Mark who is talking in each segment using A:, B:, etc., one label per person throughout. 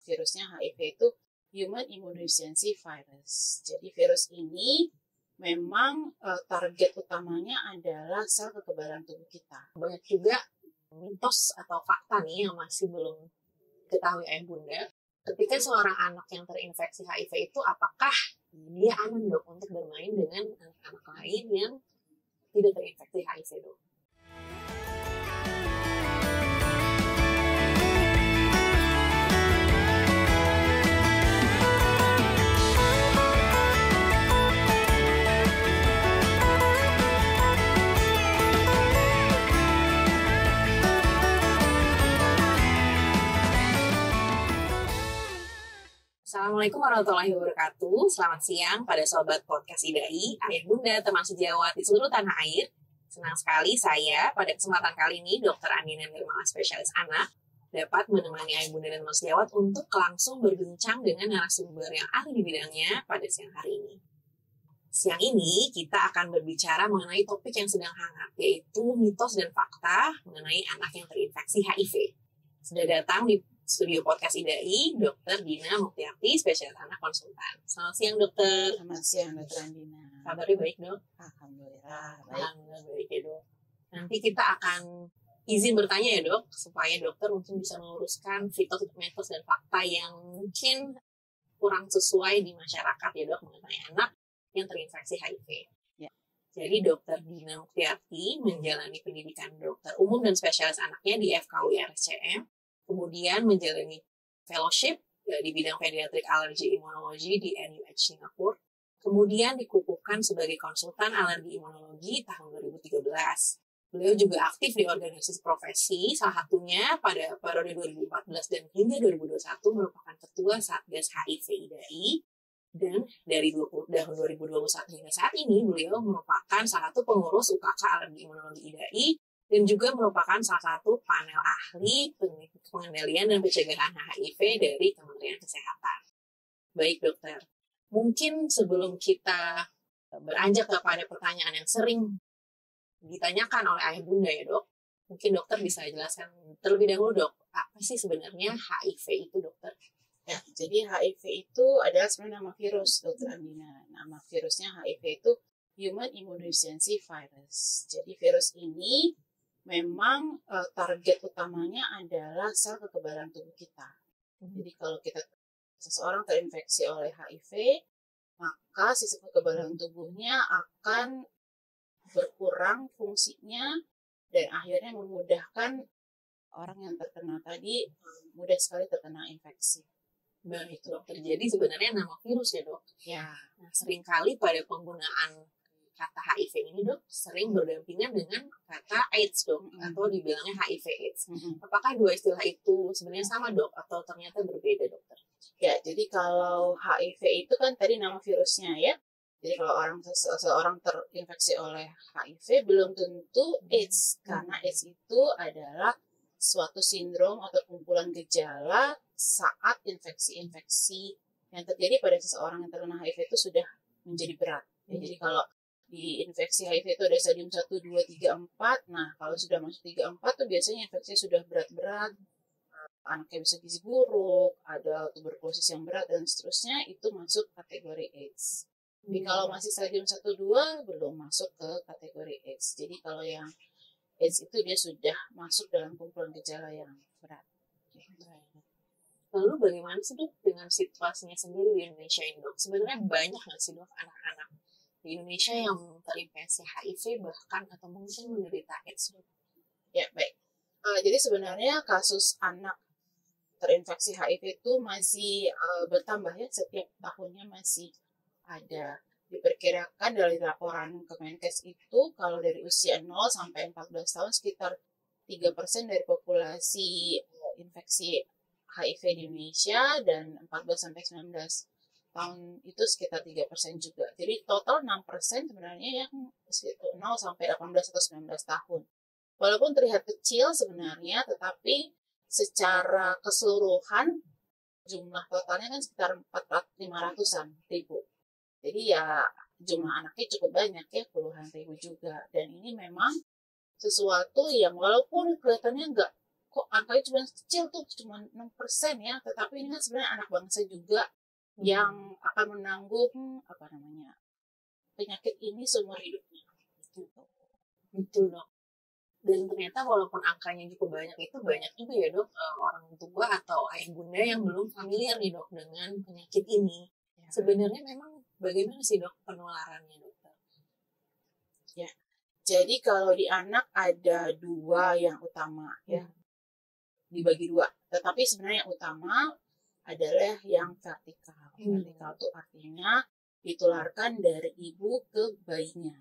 A: virusnya HIV itu Human Immunodeficiency Virus. Jadi virus ini memang target utamanya adalah sel kekebalan tubuh kita.
B: Banyak juga mitos atau fakta nih yang masih belum diketahui ayah bunda. Ketika seorang anak yang terinfeksi HIV itu, apakah dia aman dok untuk bermain dengan anak-anak lain yang tidak terinfeksi HIV dok? Assalamualaikum warahmatullahi wabarakatuh. Selamat siang pada sobat podcast IDAI, ayah bunda, teman sejawat di seluruh tanah air. Senang sekali saya pada kesempatan kali ini, Dr. Andina Nirmala, spesialis anak, dapat menemani ayah bunda dan teman sejawat untuk langsung berbincang dengan narasumber yang ahli di bidangnya pada siang hari ini. Siang ini kita akan berbicara mengenai topik yang sedang hangat, yaitu mitos dan fakta mengenai anak yang terinfeksi HIV. Sudah datang di studio podcast IDAI, Dr. Dina Muktiarti, spesialis anak konsultan. Selamat siang, dokter.
A: Selamat siang, Dr. Andina.
B: Kabarnya baik, dok?
A: Alhamdulillah, baik.
B: Alhamdulillah baik ya, dok. Nanti kita akan izin bertanya ya, dok, supaya dokter mungkin bisa meluruskan mitos dan fakta yang mungkin kurang sesuai di masyarakat ya, dok, mengenai anak yang terinfeksi HIV.
A: Ya.
B: Jadi Dr. Dina Muktiarti menjalani pendidikan dokter umum dan spesialis anaknya di FKUI RSCM, kemudian menjalani fellowship di bidang pediatric allergy immunology di NUH Singapura, kemudian dikukuhkan sebagai konsultan alergi imunologi tahun 2013. Beliau juga aktif di organisasi profesi, salah satunya pada periode 2014 dan hingga 2021 merupakan ketua Satgas HIV IDAI, dan dari tahun 2021 hingga saat ini beliau merupakan salah satu pengurus UKK alergi imunologi IDAI, dan juga merupakan salah satu panel ahli pengendalian dan pencegahan HIV dari Kementerian Kesehatan. Baik, dokter. Mungkin sebelum kita beranjak kepada pertanyaan yang sering ditanyakan oleh ayah bunda ya, dok, mungkin dokter bisa jelaskan terlebih dahulu, dok, apa sih sebenarnya HIV itu, dokter?
A: Ya, jadi HIV itu adalah sebenarnya nama virus, Dr. Andina. Nama virusnya HIV itu Human Immunodeficiency Virus. Jadi virus ini memang target utamanya adalah sel kekebalan tubuh kita. Jadi kalau seseorang terinfeksi oleh HIV, maka sistem kekebalan tubuhnya akan berkurang fungsinya dan akhirnya memudahkan orang yang terkena tadi mudah sekali terkena infeksi.
B: Baik, dokter. Jadi sebenarnya nama virus ya, dok?
A: Ya.
B: Nah, seringkali pada penggunaan kata HIV ini, dok, sering berdampingan dengan kata AIDS, dok, atau dibilangnya HIV AIDS. Apakah dua istilah itu sebenarnya sama, dok, atau ternyata berbeda, dokter?
A: Ya, jadi kalau HIV itu kan tadi nama virusnya ya. Jadi kalau seseorang terinfeksi oleh HIV belum tentu AIDS, karena AIDS itu adalah suatu sindrom atau kumpulan gejala saat infeksi-infeksi yang terjadi pada seseorang yang terkena HIV itu sudah menjadi berat. Ya, jadi kalau di infeksi HIV itu ada stadium 1, 2, 3, 4. Nah, kalau sudah masuk 3, 4 tuh biasanya infeksi sudah berat-berat. Anaknya bisa gizi buruk, ada tuberkulosis yang berat, dan seterusnya, itu masuk kategori AIDS. Tapi kalau masih stadium 1, 2, belum masuk ke kategori AIDS. Jadi kalau yang AIDS itu dia sudah masuk dalam kumpulan gejala yang berat.
B: Lalu bagaimana sih, dok, dengan situasinya sendiri di Indonesia ini, dok? Sebenarnya banyak nggak sih, dok, anak-anak di Indonesia yang terinfeksi HIV bahkan atau mungkin menderita AIDS?
A: Ya, baik. Jadi sebenarnya kasus anak terinfeksi HIV itu masih bertambah ya, setiap tahunnya masih ada. Diperkirakan dari laporan Kemenkes itu kalau dari usia 0 sampai 14 tahun sekitar 3% dari populasi infeksi HIV di Indonesia, dan 14 sampai 19 tahun itu sekitar 3% juga. Jadi total 6% sebenarnya yang 0 sampai 18 atau 19 tahun. Walaupun terlihat kecil sebenarnya, tetapi secara keseluruhan jumlah totalnya kan sekitar 500-an ribu. Jadi ya jumlah anaknya cukup banyak ya, puluhan ribu juga. Dan ini memang sesuatu yang walaupun kelihatannya nggak kok angkanya cuma kecil tuh, cuma 6% ya, tetapi ini kan sebenarnya anak bangsa juga yang akan menanggung penyakit ini seumur hidupnya.
B: Betul dok. Dan ternyata walaupun angkanya cukup banyak, itu banyak juga ya dok orang tua atau ayah bunda yang belum familiar nih dok dengan penyakit ini.
A: Ya.
B: Sebenarnya memang bagaimana sih dok penularannya dokter?
A: Ya, jadi kalau di anak ada 2 yang utama ya, dibagi 2. Tetapi sebenarnya yang utama adalah yang vertikal. Vertikal itu artinya ditularkan dari ibu ke bayinya.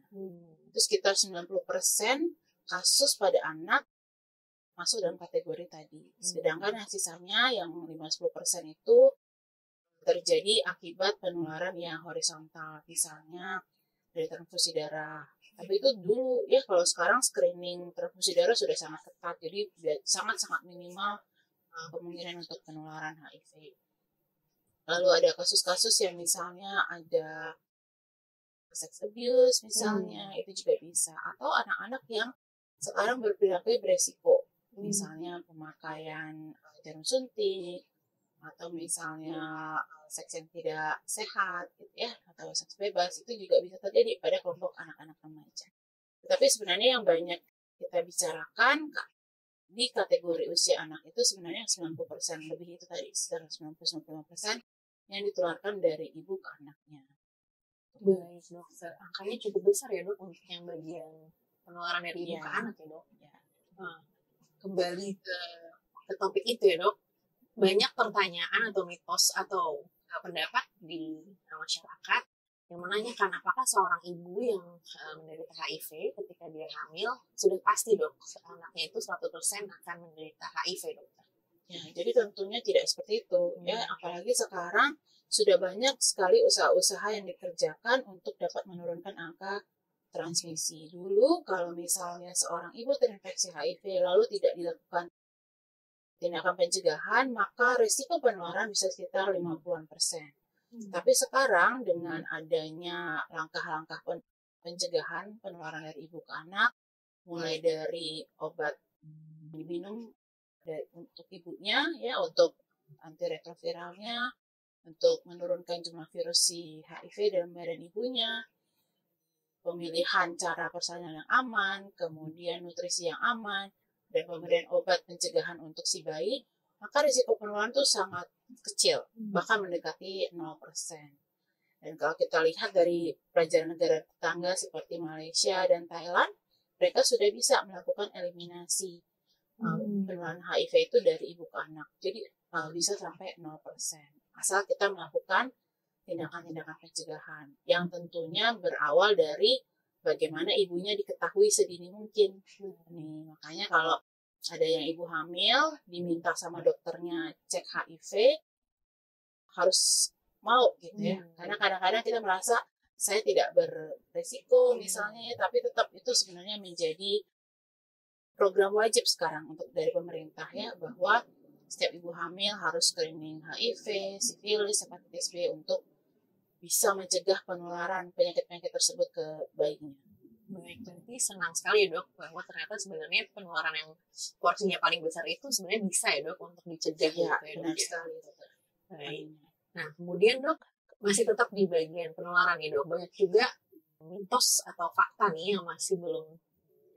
A: Itu sekitar 90% kasus pada anak masuk dalam kategori tadi. Sedangkan yang sisanya yang 50% itu terjadi akibat penularan yang horizontal, misalnya dari transfusi darah. Tapi itu dulu ya, kalau sekarang screening transfusi darah sudah sangat ketat, jadi sangat-sangat minimal kemungkinan untuk penularan HIV. Lalu ada kasus-kasus yang misalnya ada sex abuse misalnya, itu juga bisa. Atau anak-anak yang sekarang berperilaku beresiko, misalnya pemakaian jarum suntik, atau misalnya seks yang tidak sehat gitu ya, atau seks bebas, itu juga bisa terjadi pada kelompok anak-anak remaja. Tetapi sebenarnya yang banyak kita bicarakan di kategori usia anak itu sebenarnya 90% lebih, itu tadi sekitar 90-95% yang ditularkan dari ibu ke anaknya.
B: Baik dokter, angkanya cukup besar ya dok untuk yang bagian penularan dari ibu ke anak ya dok.
A: Ya.
B: Nah, kembali ke topik itu ya dok, banyak pertanyaan atau mitos atau pendapat di masyarakat yang menanyakan apakah seorang ibu yang menderita HIV ketika dia hamil sudah pasti dok anaknya itu 100% akan menderita HIV dokter.
A: Ya, jadi tentunya tidak seperti itu ya, apalagi sekarang sudah banyak sekali usaha-usaha yang dikerjakan untuk dapat menurunkan angka transmisi. Dulu kalau misalnya seorang ibu terinfeksi HIV lalu tidak dilakukan tindakan pencegahan, maka risiko penularan bisa sekitar 50%. Tapi sekarang dengan adanya langkah-langkah pencegahan penularan dari ibu ke anak, mulai dari obat diminum untuk ibunya ya, untuk antiretroviralnya, untuk menurunkan jumlah virus si HIV dalam badan ibunya, pemilihan cara persalinan yang aman, kemudian nutrisi yang aman, dan pemberian obat pencegahan untuk si bayi, maka risiko penularan itu sangat kecil, bahkan mendekati 0%. Dan kalau kita lihat dari pelajaran negara tetangga seperti Malaysia dan Thailand, mereka sudah bisa melakukan eliminasi penularan HIV itu dari ibu ke anak. Jadi bisa sampai 0%. Asal kita melakukan tindakan-tindakan pencegahan yang tentunya berawal dari bagaimana ibunya diketahui sedini mungkin. Nih, makanya kalau ada yang ibu hamil diminta sama dokternya cek HIV, harus mau gitu ya. Karena kadang-kadang kita merasa saya tidak beresiko misalnya ya, tapi tetap itu sebenarnya menjadi program wajib sekarang untuk dari pemerintah ya, bahwa setiap ibu hamil harus screening HIV, sifilis, hepatitis B untuk bisa mencegah penularan penyakit-penyakit tersebut ke bayinya.
B: Baik, berarti senang sekali ya dok bahwa ternyata sebenarnya penularan yang porsinya paling besar itu sebenarnya bisa ya dok untuk dicegah
A: ya,
B: gitu ya
A: benar
B: dok.
A: sekali.
B: Baik. Nah kemudian dok masih tetap di bagian penularan ya dok, banyak juga mitos atau fakta nih yang masih belum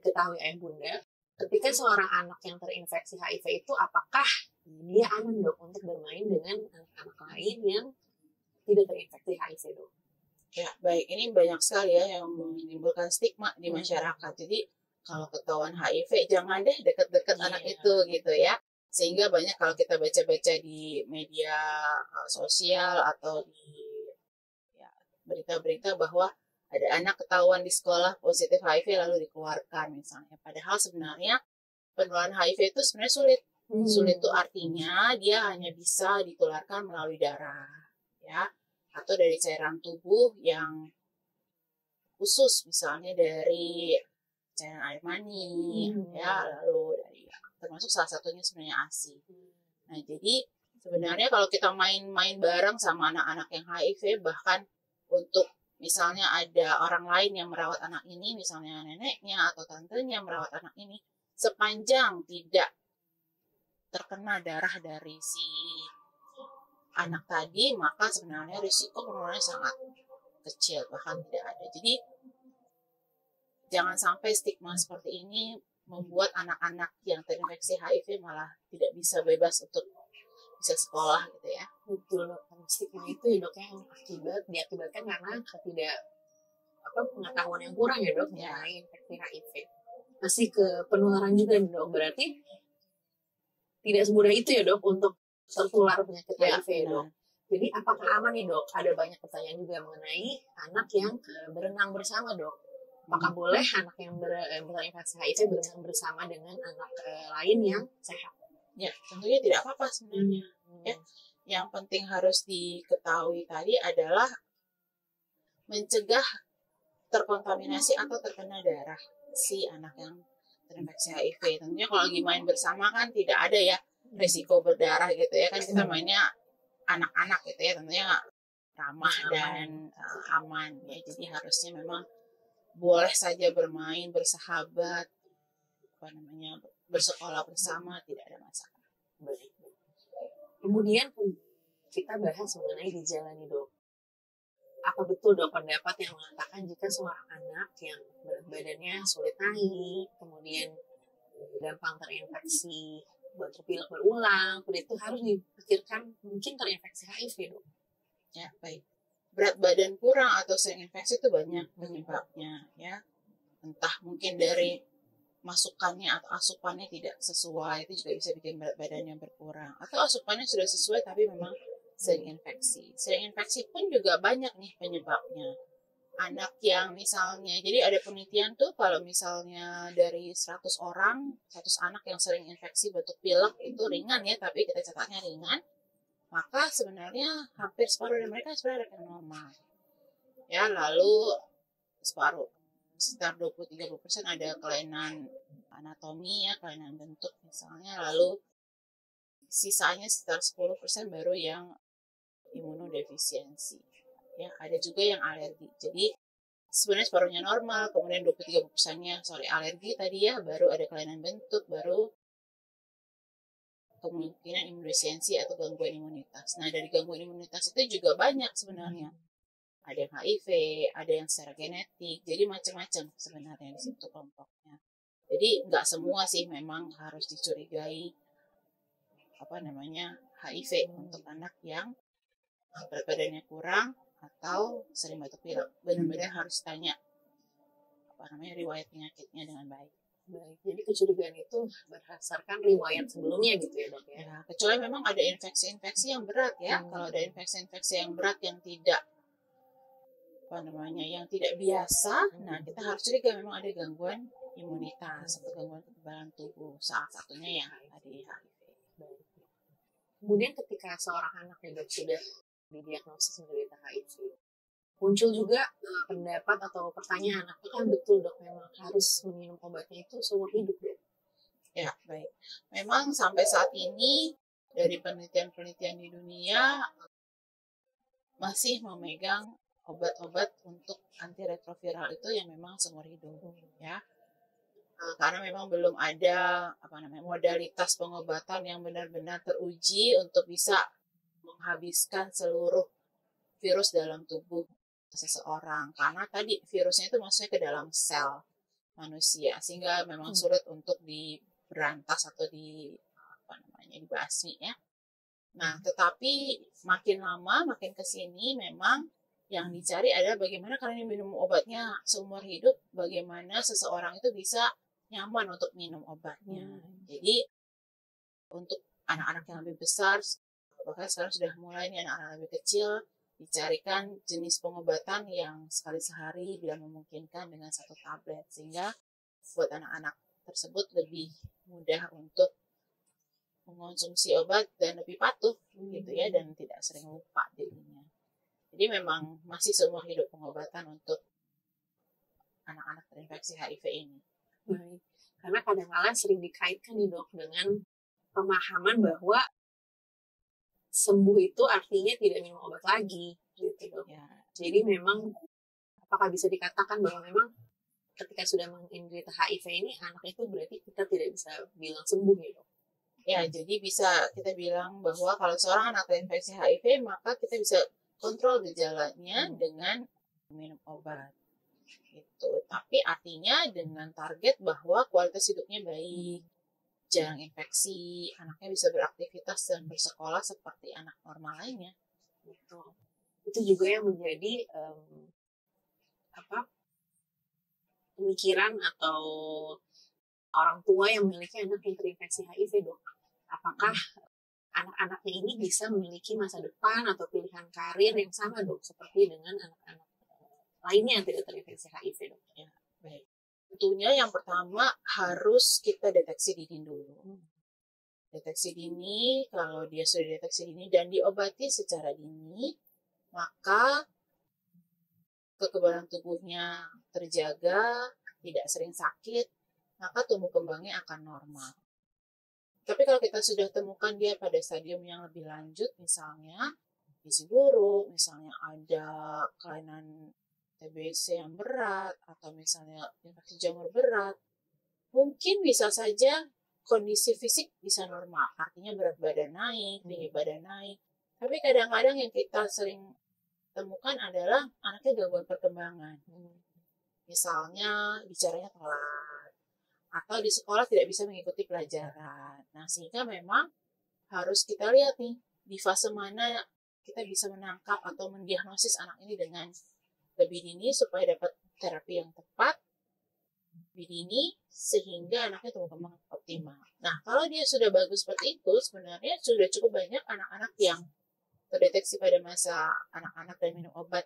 B: diketahui ayah bunda. Ketika seorang anak yang terinfeksi HIV itu apakah dia aman dok untuk bermain dengan anak-anak lain yang tidak terinfeksi HIV dok?
A: Ya, baik. Ini banyak sekali ya yang menimbulkan stigma di masyarakat. Jadi kalau ketahuan HIV, jangan deh deket-deket anak itu gitu ya. Sehingga banyak kalau kita baca-baca di media sosial atau di berita-berita bahwa ada anak ketahuan di sekolah positif HIV lalu dikeluarkan misalnya. Padahal sebenarnya penularan HIV itu sebenarnya sulit. Sulit itu artinya dia hanya bisa ditularkan melalui darah, ya, atau dari cairan tubuh yang khusus, misalnya dari cairan air mani, ya, lalu dari termasuk salah satunya sebenarnya ASI. Nah, jadi sebenarnya kalau kita main-main bareng sama anak-anak yang HIV, bahkan untuk misalnya ada orang lain yang merawat anak ini, misalnya neneknya atau tantenya merawat anak ini, sepanjang tidak terkena darah dari si anak tadi, maka sebenarnya risiko penularannya sangat kecil, bahkan tidak ada. Jadi jangan sampai stigma seperti ini membuat anak-anak yang terinfeksi HIV malah tidak bisa bebas untuk bisa sekolah gitu ya.
B: Betul, stigma itu ya dok yang diakibatkan karena pengetahuan yang kurang ya dok mengenai infeksi HIV. Masih ke penularan juga nih dok, berarti tidak semudah itu ya dok untuk tertular penyakit HIV ya dok. Jadi apakah aman nih dok? Ada banyak pertanyaan juga mengenai anak yang berenang bersama dok. Apakah boleh anak yang terinfeksi HIV berenang bersama dengan anak lain yang sehat?
A: Ya, tentunya tidak apa-apa sebenarnya. Ya, yang penting harus diketahui tadi adalah mencegah terkontaminasi atau terkena darah si anak yang terinfeksi HIV. Tentunya kalau lagi main bersama kan tidak ada ya risiko berdarah gitu ya, kan kita mainnya anak-anak gitu ya, tentunya ramah dan aman ya. Jadi harusnya memang boleh saja bermain, bersahabat, bersekolah bersama, tidak ada masalah.
B: Baik. Kemudian kita bahas mengenai gejala nih dok. Apa betul dok pendapat yang mengatakan jika seorang anak yang berat badannya sulit naik, kemudian gampang terinfeksi, batuk pilek berulang, itu harus dipikirkan mungkin terinfeksi HIV dok?
A: Ya, baik. Berat badan kurang atau sering infeksi itu banyak penyebabnya ya. Entah mungkin dari masukannya atau asupannya tidak sesuai, itu juga bisa bikin berat badannya berkurang. Atau asupannya sudah sesuai tapi memang sering infeksi. Sering infeksi pun juga banyak nih penyebabnya. Anak yang misalnya, jadi ada penelitian tuh kalau misalnya dari 100 orang, 100 anak yang sering infeksi batuk pilek itu ringan ya, tapi kita catatnya ringan, maka sebenarnya hampir separuh dari mereka sebenarnya yang normal. Ya, lalu separuh, sekitar 20-30% ada kelainan anatomi ya, kelainan bentuk misalnya, lalu sisanya sekitar 10% baru yang imunodefisiensi. Ya, ada juga yang alergi. Jadi sebenarnya separuhnya normal, kemudian 23%-nya alergi tadi ya, baru ada kelainan bentuk, baru kemungkinan imunodefisiensi atau gangguan imunitas. Nah, dari gangguan imunitas itu juga banyak sebenarnya. Ada yang HIV, ada yang secara genetik, jadi macam-macam sebenarnya di situ kelompoknya. Jadi nggak semua sih memang harus dicurigai HIV untuk anak yang berat badannya kurang atau sering batuk pilek. Benar-benar harus tanya riwayat penyakitnya dengan baik.
B: Baik, jadi kecurigaan itu berdasarkan riwayat sebelumnya gitu ya dok ya?
A: Ya, kecuali memang ada infeksi-infeksi yang berat ya. Kalau ada infeksi-infeksi yang berat yang tidak yang tidak biasa, nah kita harus curiga memang ada gangguan imunitas atau gangguan kekebalan tubuh. Salah satunya yang tadi HIV.
B: Kemudian ketika seorang anak dok sudah didiagnosis menderita HIV, muncul juga pendapat atau pertanyaan, apakah betul dok memang harus meminum obatnya itu seumur hidup dok?
A: Ya, baik. Memang sampai saat ini dari penelitian-penelitian di dunia masih memegang obat-obat untuk antiretroviral itu yang memang seumur hidup ya. Karena memang belum ada modalitas pengobatan yang benar-benar teruji untuk bisa menghabiskan seluruh virus dalam tubuh seseorang, karena tadi virusnya itu masuknya ke dalam sel manusia sehingga memang sulit untuk diberantas atau dibasmi ya. Nah, tetapi makin lama makin kesini memang yang dicari adalah bagaimana kalian minum obatnya seumur hidup, bagaimana seseorang itu bisa nyaman untuk minum obatnya. Jadi untuk anak-anak yang lebih besar, bahkan sekarang sudah mulai nih anak-anak lebih kecil, dicarikan jenis pengobatan yang sekali sehari bila memungkinkan dengan 1 tablet, sehingga buat anak-anak tersebut lebih mudah untuk mengonsumsi obat dan lebih patuh gitu ya, dan tidak sering lupa jadinya. Jadi memang masih seumur hidup pengobatan untuk anak-anak terinfeksi HIV ini.
B: Baik. Karena kadang-kadang sering dikaitkan nih dok dengan pemahaman bahwa sembuh itu artinya tidak minum obat lagi gitu dok.
A: Ya.
B: Jadi memang apakah bisa dikatakan bahwa memang ketika sudah menderita HIV ini anak itu berarti kita tidak bisa bilang sembuh ya dok?
A: Ya, jadi bisa kita bilang bahwa kalau seorang anak terinfeksi HIV, maka kita bisa kontrol gejalanya dengan minum obat. Gitu. Tapi artinya dengan target bahwa kualitas hidupnya baik, jarang infeksi, anaknya bisa beraktivitas dan bersekolah seperti anak normal lainnya.
B: Gitu. Itu juga yang menjadi pemikiran atau orang tua yang memiliki anak yang terinfeksi HIV, dok. Apakah anak-anaknya ini bisa memiliki masa depan atau pilihan karir yang sama, dok, seperti dengan anak-anak lainnya yang tidak terinfeksi HIV, dok?
A: Ya, baik. Tentunya yang pertama harus kita deteksi dini dulu. Deteksi dini, kalau dia sudah deteksi dini dan diobati secara dini, maka kekebalan tubuhnya terjaga, tidak sering sakit, maka tumbuh kembangnya akan normal. Tapi kalau kita sudah temukan dia pada stadium yang lebih lanjut, misalnya gizi buruk, misalnya ada kelainan TBC yang berat, atau misalnya infeksi jamur berat, mungkin bisa saja kondisi fisik bisa normal, artinya berat badan naik, tinggi badan naik. Tapi kadang-kadang yang kita sering temukan adalah anaknya gangguan perkembangan. Misalnya bicaranya telat, atau di sekolah tidak bisa mengikuti pelajaran. Nah, sehingga memang harus kita lihat nih, di fase mana kita bisa menangkap atau mendiagnosis anak ini dengan lebih dini supaya dapat terapi yang tepat lebih dini sehingga anaknya tumbuh kembang optimal. Nah, kalau dia sudah bagus seperti itu, sebenarnya sudah cukup banyak anak-anak yang terdeteksi pada masa anak-anak dan minum obat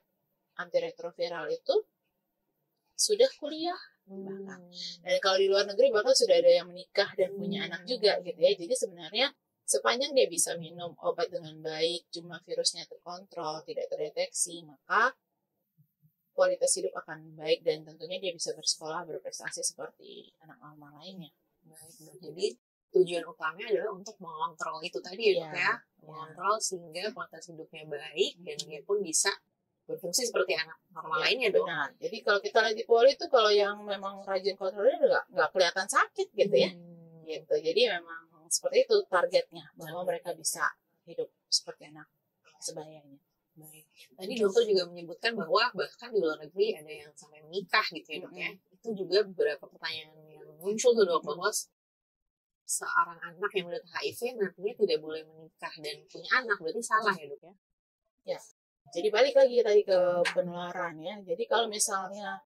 A: antiretroviral itu sudah kuliah bahkan. Dan kalau di luar negeri bahkan sudah ada yang menikah dan punya anak juga gitu ya. Jadi sebenarnya sepanjang dia bisa minum obat dengan baik, jumlah virusnya terkontrol, tidak terdeteksi, maka kualitas hidup akan baik dan tentunya dia bisa bersekolah, berprestasi seperti anak normal lainnya.
B: Baik, jadi tujuan utamanya adalah untuk mengontrol itu tadi ya, dok ya. Mengontrol sehingga kualitas hidupnya baik dan dia pun bisa berfungsi seperti anak normal lainnya, dok.
A: Benar. Jadi kalau kita lagi poli itu kalau yang memang rajin kontrolnya nggak kelihatan sakit gitu ya. Gitu. Jadi memang seperti itu targetnya bahwa mereka bisa hidup seperti anak sebayanya.
B: Baik. Tadi dokter juga menyebutkan bahwa bahkan di luar negeri ada yang sampai menikah gitu ya, dok ya. Itu juga beberapa pertanyaan yang muncul tuh, dok, bahwa seorang anak yang menderita HIV nantinya tidak boleh menikah dan punya anak, berarti salah ya, dok ya?
A: Ya. Jadi balik lagi tadi ke penularan ya. Jadi kalau misalnya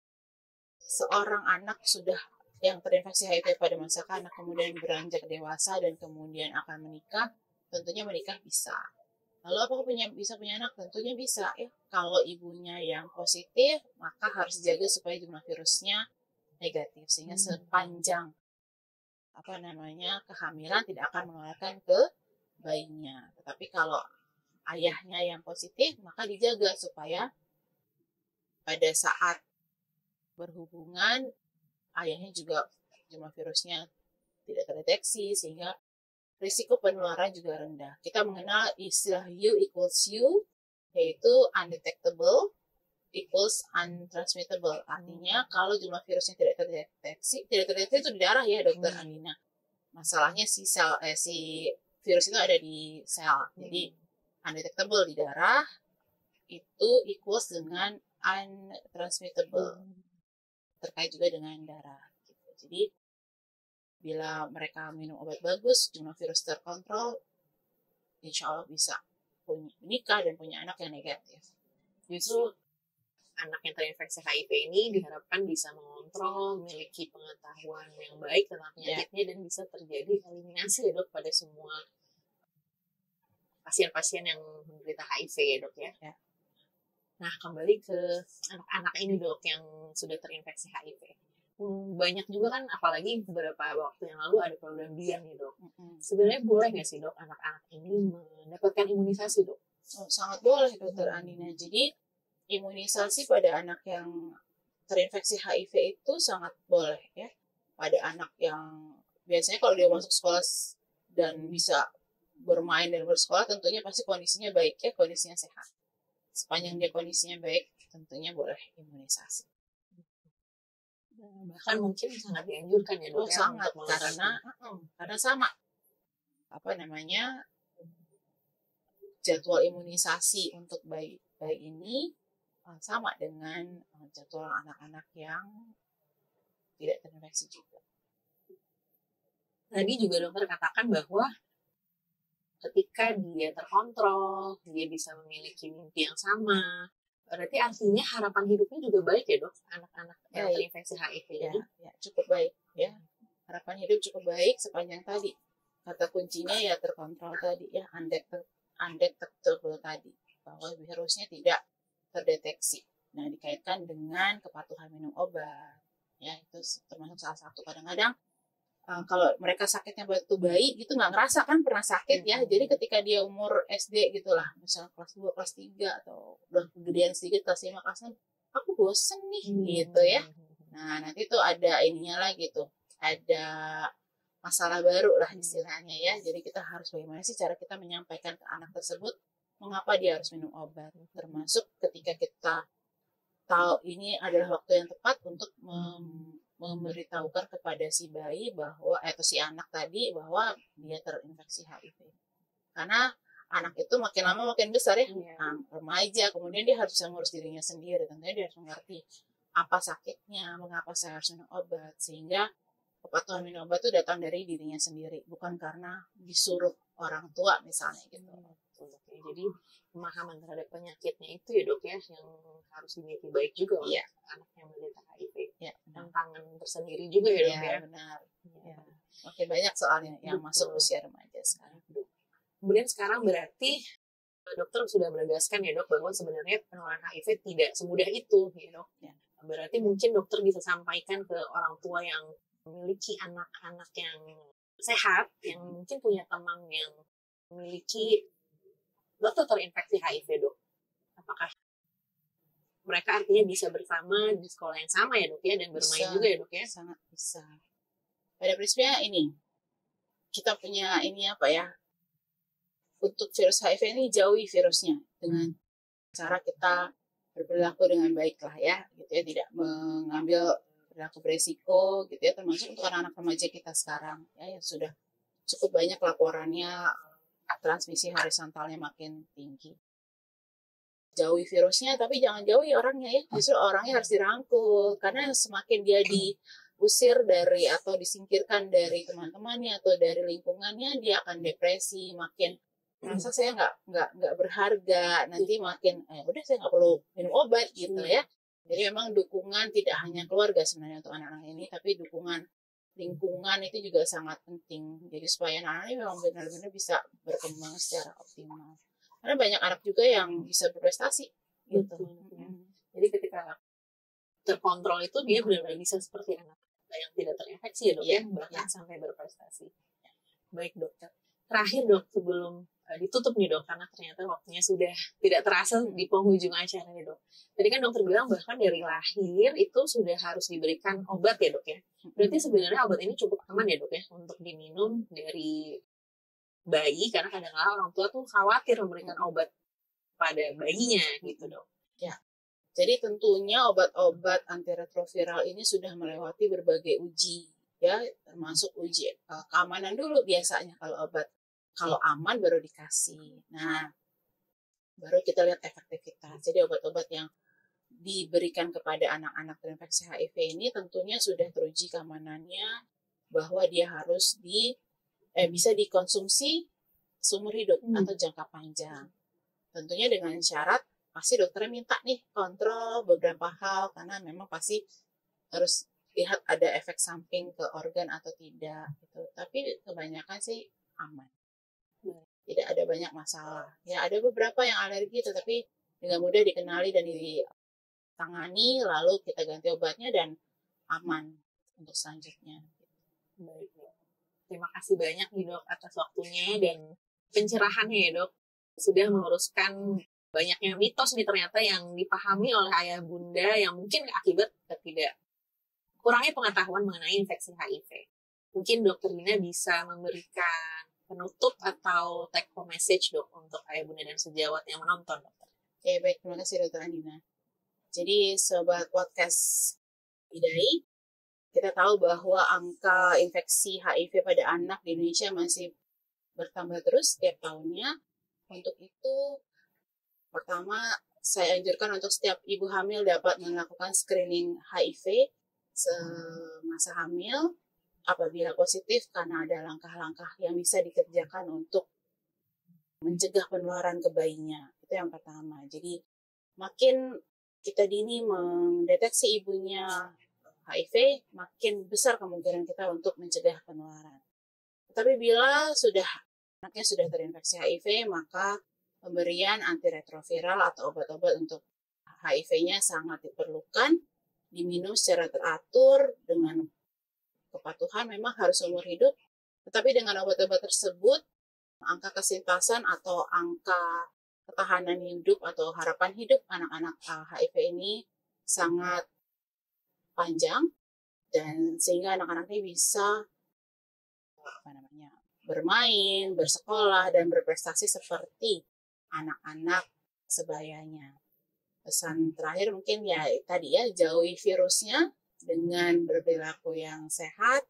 A: seorang anak sudah yang terinfeksi HIV pada masa kanak kemudian beranjak dewasa dan kemudian akan menikah, tentunya menikah bisa. Lalu apakah bisa punya anak? Tentunya bisa ya. Kalau ibunya yang positif, maka harus dijaga supaya jumlah virusnya negatif sehingga sepanjang kehamilan tidak akan menularkan ke bayinya. Tetapi kalau ayahnya yang positif, maka dijaga supaya pada saat berhubungan ayahnya juga jumlah virusnya tidak terdeteksi sehingga risiko penularan juga rendah. Kita mengenal istilah U equals U, yaitu undetectable equals untransmittable. Artinya kalau jumlah virusnya tidak terdeteksi itu di darah ya, Dokter Andina. Masalahnya si virus itu ada di sel. Jadi undetectable di darah itu equals dengan untransmittable. Terkait juga dengan darah. Jadi bila mereka minum obat bagus, jumlah virus terkontrol, insya Allah bisa menikah dan punya anak yang negatif.
B: Justru anak yang terinfeksi HIV ini diharapkan bisa mengontrol, memiliki pengetahuan yang baik tentang penyakitnya dan bisa terjadi eliminasi ya, dok, pada semua pasien-pasien yang menderita HIV ya, dok ya. Nah, kembali ke anak-anak ini, dok, yang sudah terinfeksi HIV. Banyak juga kan, apalagi beberapa waktu yang lalu ada program BIAN nih, dok. Sebenarnya boleh nggak sih, dok, anak-anak ini mendapatkan imunisasi, dok?
A: Oh, sangat boleh, Dokter Andina. Jadi imunisasi pada anak yang terinfeksi HIV itu sangat boleh ya. Pada anak yang biasanya kalau dia masuk sekolah dan bisa bermain dan bersekolah, tentunya pasti kondisinya baik ya, kondisinya sehat. Sepanjang dia kondisinya baik, tentunya boleh imunisasi.
B: Bahkan mungkin sangat dianjurkan ya, dok.
A: Sangat, karena sama. jadwal imunisasi untuk bayi ini sama dengan jadwal anak-anak yang tidak terinfeksi juga.
B: Tadi juga dokter katakan bahwa ketika dia terkontrol, dia bisa memiliki mimpi yang sama, berarti artinya harapan hidupnya juga baik ya dok, anak-anak yang terinfeksi HIV ini?
A: Ya, cukup baik ya. Harapan hidup cukup baik sepanjang tadi. Kata kuncinya ya terkontrol tadi ya, undetectable tadi, bahwa virusnya tidak terdeteksi. Nah, dikaitkan dengan kepatuhan minum obat. Ya, itu termasuk salah satu. Kadang-kadang kalau mereka sakitnya waktu bayi gitu nggak ngerasa kan pernah sakit ya. Jadi ketika dia umur SD gitulah, misalnya kelas 2, kelas 3 atau udah kegedean sedikit kelas 5, kelas 6, aku bosen nih gitu ya. Nah, nanti tuh ada ininya lagi tuh. Ada masalah baru lah istilahnya ya. Jadi kita harus bagaimana sih cara kita menyampaikan ke anak tersebut mengapa dia harus minum obat. Termasuk ketika kita tahu ini adalah waktu yang tepat untuk memberitahukan kepada si bayi bahwa atau si anak tadi bahwa dia terinfeksi HIV. Karena anak itu makin lama makin besar ya, remaja, kemudian dia harus bisa ngurus dirinya sendiri. Tentunya dia harus mengerti apa sakitnya, mengapa saya harus minum obat, sehingga kepatuhan minum obat itu datang dari dirinya sendiri, bukan karena disuruh orang tua misalnya gitu.
B: Oke, jadi pemahaman terhadap penyakitnya itu ya dok ya yang harus dimiliki baik juga oleh anak yang menderita HIV. Ya, tantangan tersendiri juga ya dok ya.
A: Benar. Ya. Oke, banyak soalnya yang masuk usia remaja sekarang.
B: Kemudian sekarang berarti dokter sudah menegaskan ya dok bahwa sebenarnya penularan HIV tidak semudah itu ya dok. Ya. Berarti mungkin dokter bisa sampaikan ke orang tua yang memiliki anak-anak yang sehat, yang mungkin punya teman yang memiliki dokter terinfeksi HIV dok. Apakah mereka artinya bisa bersama di sekolah yang sama ya dok ya, dan bermain juga ya dok ya?
A: Sangat bisa. Pada prinsipnya ini, kita punya ini apa ya, untuk virus HIV ini jauhi virusnya dengan cara kita berperilaku dengan baik lah ya, gitu ya, tidak mengambil perilaku beresiko gitu ya, termasuk untuk anak-anak remaja kita sekarang ya, yang sudah cukup banyak laporannya transmisi horizontalnya makin tinggi. Jauhi virusnya, tapi jangan jauhi orangnya ya. Justru orangnya harus dirangkul, karena semakin dia diusir dari atau disingkirkan dari teman-temannya atau dari lingkungannya, dia akan depresi, makin merasa saya nggak berharga, nanti makin udah saya nggak perlu minum obat gitu ya. Jadi memang dukungan tidak hanya keluarga sebenarnya untuk anak-anak ini, tapi dukungan lingkungan itu juga sangat penting. Jadi supaya anak-anak ini memang benar-benar bisa berkembang secara optimal. Karena banyak anak juga yang bisa berprestasi gitu.
B: Jadi ketika terkontrol itu dia benar-benar bisa seperti anak yang tidak terinfeksi ya dok ya, bahkan sampai berprestasi. Baik dokter. Terakhir dok, sebelum ditutup nih dok, karena ternyata waktunya sudah tidak terasa di penghujung acara nih dok. Tadi kan dokter bilang bahkan dari lahir itu sudah harus diberikan obat ya dok ya. Berarti sebenarnya obat ini cukup aman ya dok ya untuk diminum dari bayi, karena kadang-kadang orang tua tuh khawatir memberikan obat pada bayinya gitu dok.
A: Ya, jadi tentunya obat-obat antiretroviral ini sudah melewati berbagai uji ya, termasuk uji keamanan dulu biasanya kalau obat. Kalau aman baru dikasih. Nah, baru kita lihat efektivitas. Jadi obat-obat yang diberikan kepada anak-anak terinfeksi HIV ini tentunya sudah teruji keamanannya, bahwa dia harus bisa dikonsumsi seumur hidup atau jangka panjang. Tentunya dengan syarat pasti dokternya minta nih kontrol beberapa hal, karena memang pasti harus lihat ada efek samping ke organ atau tidak gitu. Tapi kebanyakan sih aman. Tidak ada banyak masalah. Ya ada beberapa yang alergi tetapi dengan mudah dikenali dan ditangani, lalu kita ganti obatnya dan aman untuk selanjutnya.
B: Baik. Terima kasih banyak nih dok atas waktunya dan pencerahannya ya dok. Sudah meluruskan banyaknya mitos nih ternyata yang dipahami oleh ayah bunda yang mungkin akibat tidak kurangnya pengetahuan mengenai infeksi HIV. Mungkin dokter Dina bisa memberikan penutup atau take home message dok untuk ayah bunda dan sejawat yang menonton dokter.
A: Oke, baik, terima kasih dokter Andina. Jadi sobat podcast Idai, kita tahu bahwa angka infeksi HIV pada anak di Indonesia masih bertambah terus setiap tahunnya. Untuk itu, pertama saya anjurkan untuk setiap ibu hamil dapat melakukan screening HIV semasa hamil. Apabila positif, karena ada langkah-langkah yang bisa dikerjakan untuk mencegah penularan ke bayinya. Itu yang pertama. Jadi makin kita dini mendeteksi ibunya HIV, makin besar kemungkinan kita untuk mencegah penularan. Tapi bila anaknya sudah terinfeksi HIV, maka pemberian antiretroviral atau obat-obat untuk HIV-nya sangat diperlukan, diminum secara teratur dengan kepatuhan, memang harus seumur hidup. Tetapi dengan obat-obat tersebut, angka kesintasan atau angka ketahanan hidup atau harapan hidup anak-anak HIV ini sangat panjang, dan sehingga anak-anak ini bisa bermain, bersekolah, dan berprestasi seperti anak-anak sebayanya. Pesan terakhir mungkin ya tadi ya, jauhi virusnya dengan berperilaku yang sehat,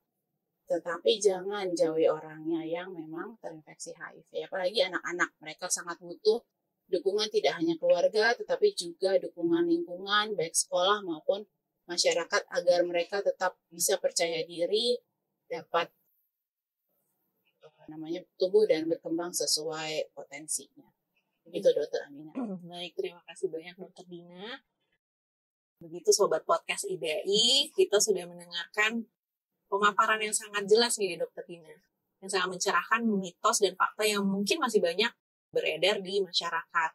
A: tetapi jangan jauhi orangnya yang memang terinfeksi HIV. Apalagi anak-anak, mereka sangat butuh dukungan tidak hanya keluarga, tetapi juga dukungan lingkungan, baik sekolah maupun masyarakat, agar mereka tetap bisa percaya diri, dapat tumbuh dan berkembang sesuai potensinya. Begitu Dokter Amina.
B: Baik, terima kasih banyak Dokter Dina. Begitu Sobat Podcast IDAI, kita sudah mendengarkan pemaparan yang sangat jelas nih Dokter Dina, yang sangat mencerahkan mitos dan fakta yang mungkin masih banyak beredar di masyarakat.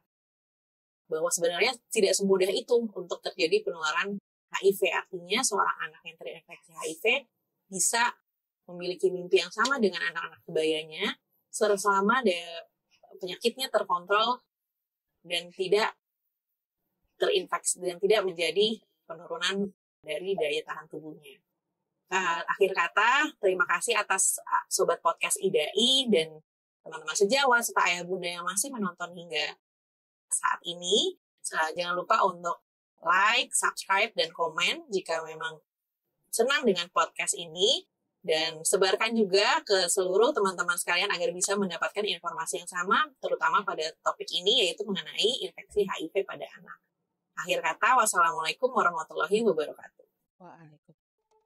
B: Bahwa sebenarnya tidak semudah itu untuk terjadi penularan HIV. Artinya seorang anak yang terinfeksi HIV bisa memiliki mimpi yang sama dengan anak-anak sebayanya selama penyakitnya terkontrol dan tidak terinfeksi dan tidak menjadi penurunan dari daya tahan tubuhnya. Akhir kata, terima kasih atas Sobat Podcast IDAI dan teman-teman sejawat serta ayah bunda yang masih menonton hingga saat ini. Jangan lupa untuk like, subscribe, dan komen jika memang senang dengan podcast ini. Dan sebarkan juga ke seluruh teman-teman sekalian agar bisa mendapatkan informasi yang sama, terutama pada topik ini, yaitu mengenai infeksi HIV pada anak. Akhir kata, wassalamualaikum warahmatullahi wabarakatuh.
A: Waalaikumsalam.